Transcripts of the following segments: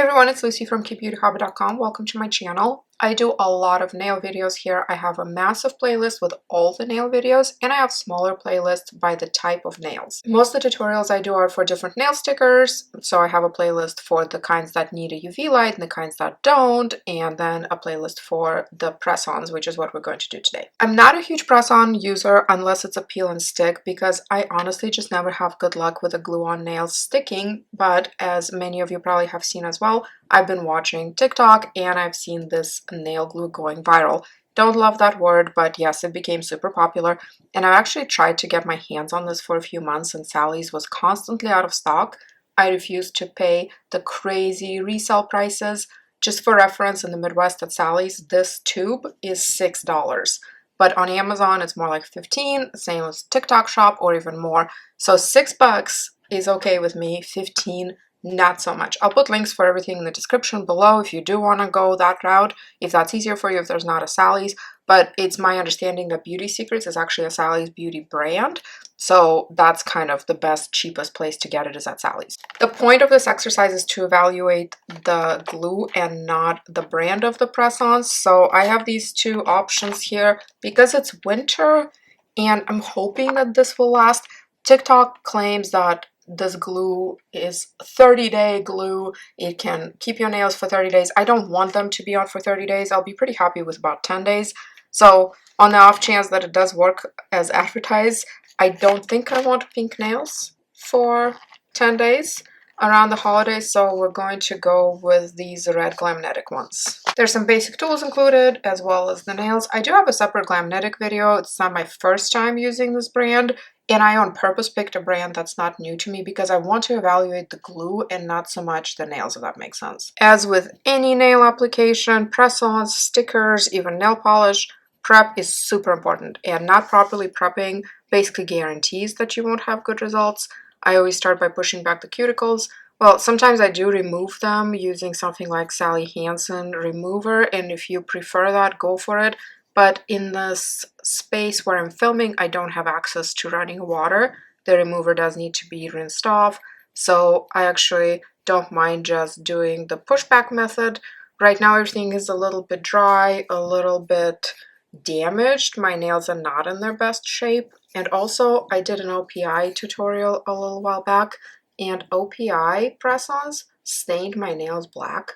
everyone, it's Lucy from KBeautyHobbit.com. Welcome to my channel. I do a lot of nail videos here. I have a massive playlist with all the nail videos, and I have smaller playlists by the type of nails. Most of the tutorials I do are for different nail stickers, so I have a playlist for the kinds that need a UV light and the kinds that don't, and then a playlist for the press-ons, which is what we're going to do today. I'm not a huge press-on user unless it's a peel and stick, because I honestly just never have good luck with the glue-on nails sticking, but as many of you probably have seen as well, I've been watching TikTok and I've seen this nail glue going viral. Don't love that word, but yes, it became super popular. And I actually tried to get my hands on this for a few months, and Sally's was constantly out of stock. I refused to pay the crazy resale prices. Just for reference, in the Midwest at Sally's, this tube is $6. But on Amazon, it's more like $15, same as TikTok shop, or even more. So $6 is okay with me, $15 not so much. I'll put links for everything in the description below if you do want to go that route, if that's easier for you, if there's not a Sally's. But it's my understanding that Beauty Secrets is actually a Sally's beauty brand, so that's kind of the best, cheapest place to get it is at Sally's. The point of this exercise is to evaluate the glue and not the brand of the press-ons. So I have these two options here because it's winter and I'm hoping that this will last. TikTok claims that this glue is 30-day glue. It can keep your nails for 30 days. I don't want them to be on for 30 days. I'll be pretty happy with about 10 days. So on the off chance that it does work as advertised, I don't think I want pink nails for 10 days around the holidays, so we're going to go with these red Glamnetic ones. There's some basic tools included as well as the nails. I do have a separate Glamnetic video. It's not my first time using this brand, and I on purpose picked a brand that's not new to me because I want to evaluate the glue and not so much the nails, if that makes sense. As with any nail application, press-ons, stickers, even nail polish, prep is super important, and not properly prepping basically guarantees that you won't have good results. I always start by pushing back the cuticles. Well, sometimes I do remove them using something like Sally Hansen remover, and if you prefer that, go for it. But in this space where I'm filming, I don't have access to running water. The remover does need to be rinsed off, so I actually don't mind just doing the pushback method. Right now everything is a little bit dry, a little bit damaged. My nails are not in their best shape. And also I did an OPI tutorial a little while back, and OPI press-ons stained my nails black.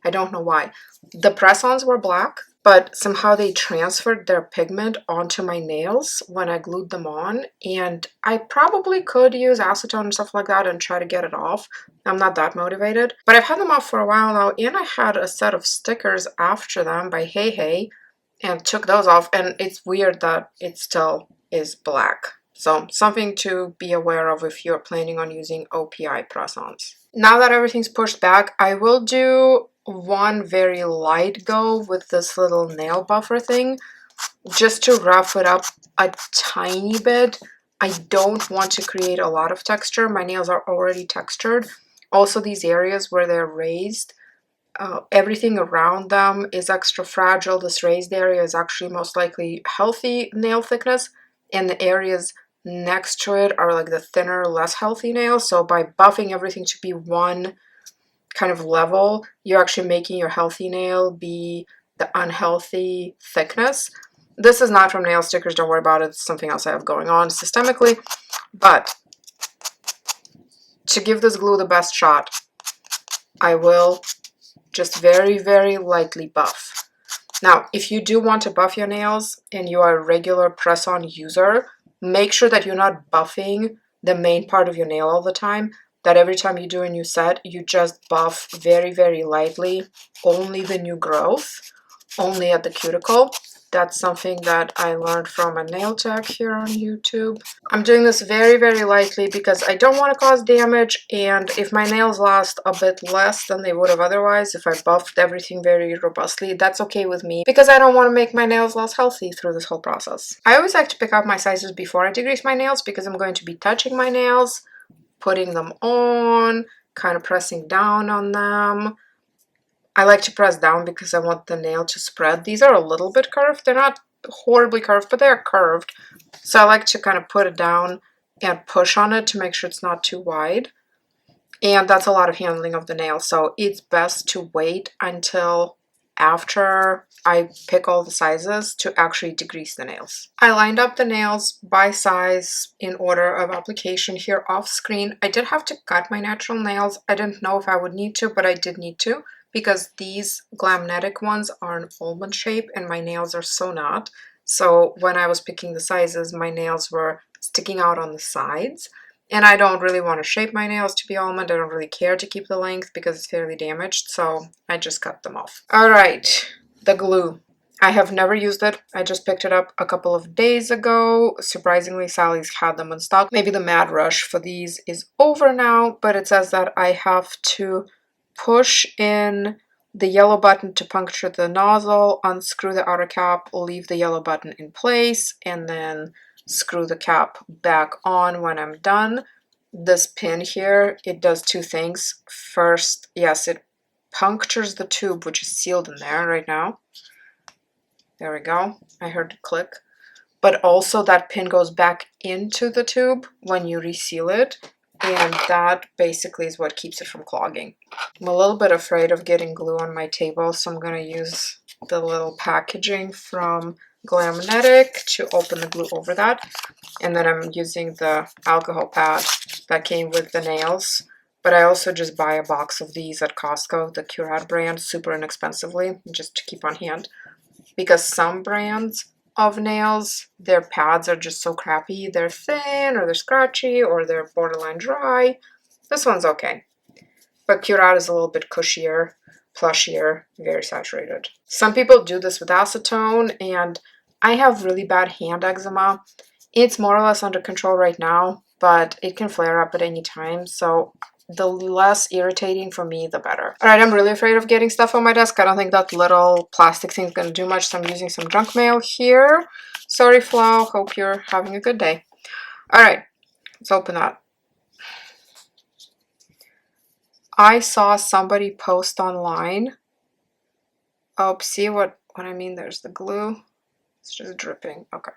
I don't know why. The press-ons were black, but somehow they transferred their pigment onto my nails when I glued them on, and I probably could use acetone and stuff like that and try to get it off. I'm not that motivated, but I've had them off for a while now, and I had a set of stickers after them by Hey Hey and took those off, and it's weird that it still is black. So something to be aware of if you're planning on using OPI press-ons. Now that everything's pushed back, I will do one very light go with this little nail buffer thing just to rough it up a tiny bit. I don't want to create a lot of texture. My nails are already textured. Also, these areas where they're raised, everything around them is extra fragile. This raised area is actually most likely healthy nail thickness, and the areas next to it are like the thinner, less healthy nails. So by buffing everything to be one kind of level, you're actually making your healthy nail be the unhealthy thickness. This is not from nail stickers, don't worry about it. It's something else I have going on systemically. But to give this glue the best shot, I will just very, very lightly buff. Now, if you do want to buff your nails and you are a regular press-on user, make sure that you're not buffing the main part of your nail all the time, that every time you do a new set, you just buff very, very lightly, only the new growth, only at the cuticle. That's something that I learned from a nail tech here on YouTube. I'm doing this very, very lightly because I don't want to cause damage, and if my nails last a bit less than they would have otherwise, if I buffed everything very robustly, that's okay with me because I don't want to make my nails less healthy through this whole process. I always like to pick out my sizes before I degrease my nails because I'm going to be touching my nails, putting them on, kind of pressing down on them. I like to press down because I want the nail to spread. These are a little bit curved. They're not horribly curved, but they're curved. So I like to kind of put it down and push on it to make sure it's not too wide. And that's a lot of handling of the nail, so it's best to wait until after I pick all the sizes to actually degrease the nails. I lined up the nails by size in order of application here off screen. I did have to cut my natural nails. I didn't know if I would need to, but I did need to because these Glamnetic ones are an almond shape and my nails are so not. So when I was picking the sizes, my nails were sticking out on the sides. And I don't really want to shape my nails to be almond. I don't really care to keep the length because it's fairly damaged, so I just cut them off. All right, the glue. I have never used it. I just picked it up a couple of days ago. Surprisingly, Sally's had them in stock. Maybe the mad rush for these is over now, but it says that I have to push in the yellow button to puncture the nozzle, unscrew the outer cap, leave the yellow button in place, and then screw the cap back on when I'm done. This pin here, it does two things. First, yes, it punctures the tube, which is sealed in there right now. There we go. I heard it click. But also that pin goes back into the tube when you reseal it, and that basically is what keeps it from clogging. I'm a little bit afraid of getting glue on my table, so I'm going to use the little packaging from Glamnetic to open the glue over that. And then I'm using the alcohol pad that came with the nails. But I also just buy a box of these at Costco, the Curad brand, super inexpensively, just to keep on hand. Because some brands of nails, their pads are just so crappy. They're thin, or they're scratchy, or they're borderline dry. This one's okay. But Curad is a little bit cushier, plushier, very saturated. Some people do this with acetone, and I have really bad hand eczema. It's more or less under control right now, but it can flare up at any time, so the less irritating for me, the better. All right, I'm really afraid of getting stuff on my desk. I don't think that little plastic thing is going to do much, so I'm using some junk mail here. Sorry, Flo. Hope you're having a good day. All right, let's open that. I saw somebody post online. Oh, see what I mean? There's the glue. It's just dripping. Okay.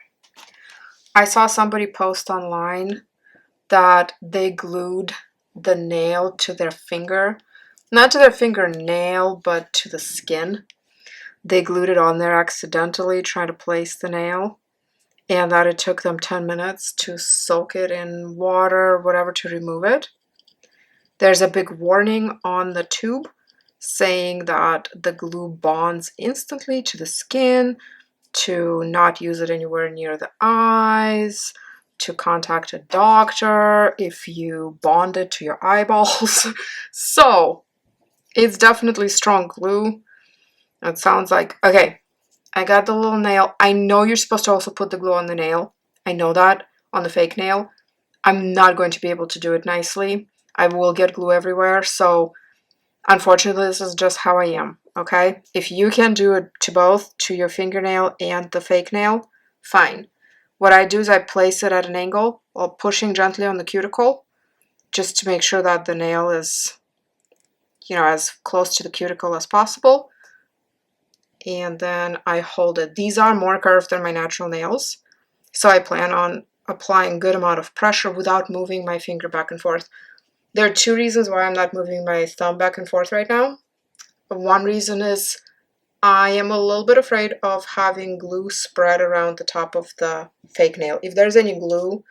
I saw somebody post online that they glued the nail to their finger. Not to their fingernail, but to the skin. They glued it on there accidentally trying to place the nail. And that it took them 10 minutes to soak it in water or whatever to remove it. There's a big warning on the tube saying that the glue bonds instantly to the skin, to not use it anywhere near the eyes, to contact a doctor if you bond it to your eyeballs. So it's definitely strong glue. It sounds like, okay, I got the little nail. I know you're supposed to also put the glue on the nail. I know that on the fake nail. I'm not going to be able to do it nicely. I will get glue everywhere, so unfortunately this is just how I am, okay? If you can do it to both, to your fingernail and the fake nail, fine. What I do is I place it at an angle while pushing gently on the cuticle just to make sure that the nail is, you know, as close to the cuticle as possible. And then I hold it. These are more curved than my natural nails, so I plan on applying a good amount of pressure without moving my finger back and forth. There are two reasons why I'm not moving my thumb back and forth right now. One reason is I am a little bit afraid of having glue spread around the top of the fake nail. If there's any glue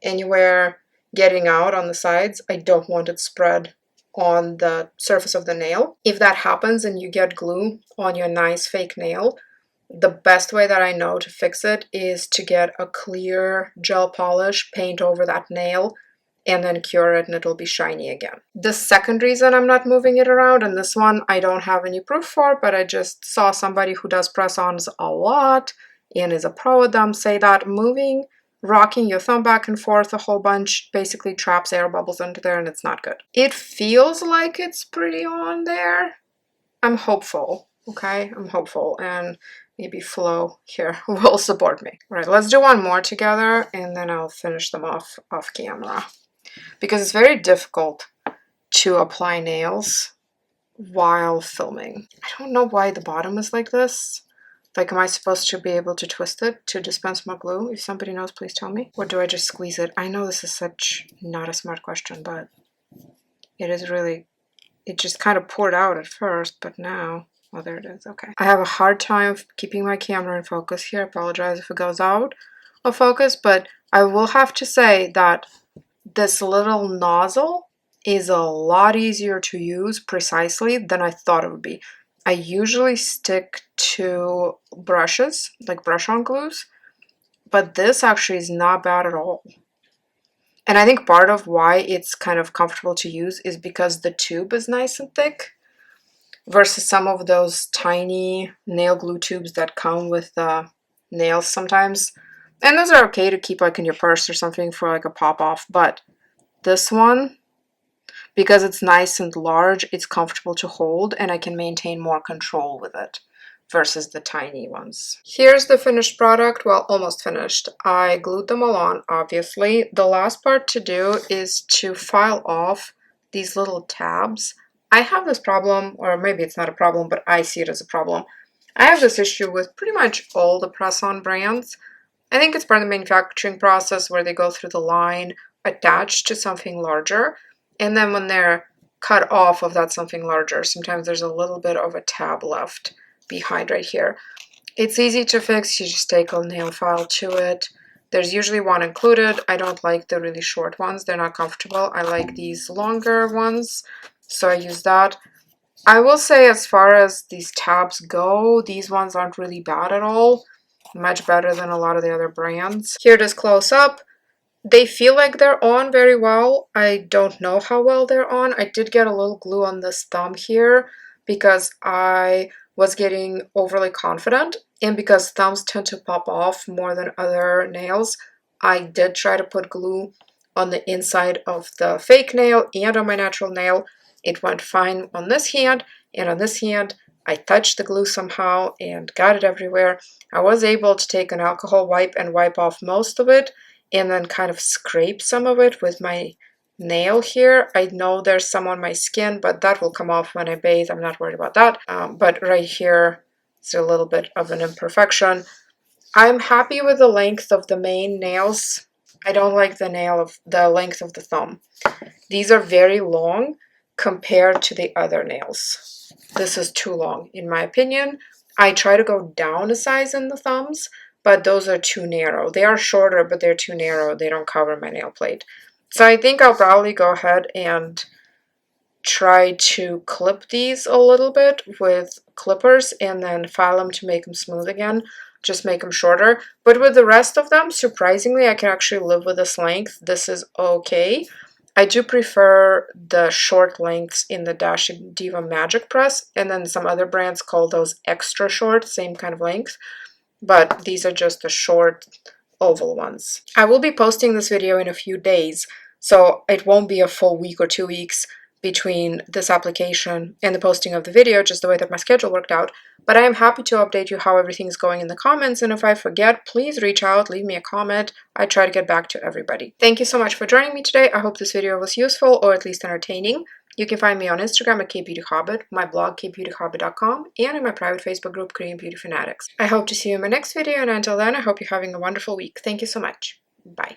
anywhere getting out on the sides, I don't want it spread on the surface of the nail. If that happens and you get glue on your nice fake nail, the best way that I know to fix it is to get a clear gel polish, paint over that nail, and then cure it and it'll be shiny again. The second reason I'm not moving it around, and this one I don't have any proof for, but I just saw somebody who does press-ons a lot and is a pro at them say that rocking your thumb back and forth a whole bunch basically traps air bubbles into there and it's not good. It feels like it's pretty on there. I'm hopeful, okay? I'm hopeful, and maybe Flo here will support me. All right, let's do one more together and then I'll finish them off camera. Because it's very difficult to apply nails while filming. I don't know why the bottom is like this. Like, am I supposed to be able to twist it to dispense more glue? If somebody knows, please tell me. Or do I just squeeze it? I know this is such not a smart question, but It is really, it just kind of poured out at first, but now, oh, there it is. Okay. I have a hard time keeping my camera in focus here. I apologize if it goes out of focus, but I will have to say that this little nozzle is a lot easier to use precisely than I thought it would be. I usually stick to brushes, like brush-on glues, but this actually is not bad at all. And I think part of why it's kind of comfortable to use is because the tube is nice and thick versus some of those tiny nail glue tubes that come with nails sometimes. And those are okay to keep like in your purse or something for like a pop-off, but this one, because it's nice and large, it's comfortable to hold and I can maintain more control with it versus the tiny ones. Here's the finished product. Well, almost finished. I glued them all on, obviously. The last part to do is to file off these little tabs. I have this problem, or maybe it's not a problem, but I see it as a problem. I have this issue with pretty much all the press-on brands. I think it's part of the manufacturing process where they go through the line attached to something larger, and then when they're cut off of that something larger, sometimes there's a little bit of a tab left behind right here. It's easy to fix. You just take a nail file to it. There's usually one included. I don't like the really short ones. They're not comfortable. I like these longer ones, so I use that. I will say as far as these tabs go, these ones aren't really bad at all. Much better than a lot of the other brands. Here it is close up. They feel like they're on very well. I don't know how well they're on. I did get a little glue on this thumb here because I was getting overly confident, and because thumbs tend to pop off more than other nails, I did try to put glue on the inside of the fake nail and on my natural nail. It went fine on this hand, and on this hand I touched the glue somehow and got it everywhere. I was able to take an alcohol wipe and wipe off most of it and then kind of scrape some of it with my nail here. I know there's some on my skin, but that will come off when I bathe. I'm not worried about that. But right here, it's a little bit of an imperfection. I'm happy with the length of the main nails. I don't like the length of the thumb. These are very long compared to the other nails. This is too long, in my opinion. I try to go down a size in the thumbs, but those are too narrow. They are shorter, but they're too narrow. They don't cover my nail plate. So I think I'll probably go ahead and try to clip these a little bit with clippers and then file them to make them smooth again. Just make them shorter. But with the rest of them, surprisingly, I can actually live with this length. This is okay. I do prefer the short lengths in the Dash Diva Magic Press, and then some other brands call those extra short, same kind of length. But these are just the short oval ones. I will be posting this video in a few days, so it won't be a full week or 2 weeks between this application and the posting of the video, just the way that my schedule worked out. But I am happy to update you how everything is going in the comments, and if I forget, please reach out, leave me a comment. I try to get back to everybody. Thank you so much for joining me today. I hope this video was useful or at least entertaining. You can find me on Instagram at KBeautyHobbit, my blog KBeautyHobbit.com, and in my private Facebook group Korean Beauty Fanatics. I hope to see you in my next video, and until then, I hope you're having a wonderful week. Thank you so much. Bye.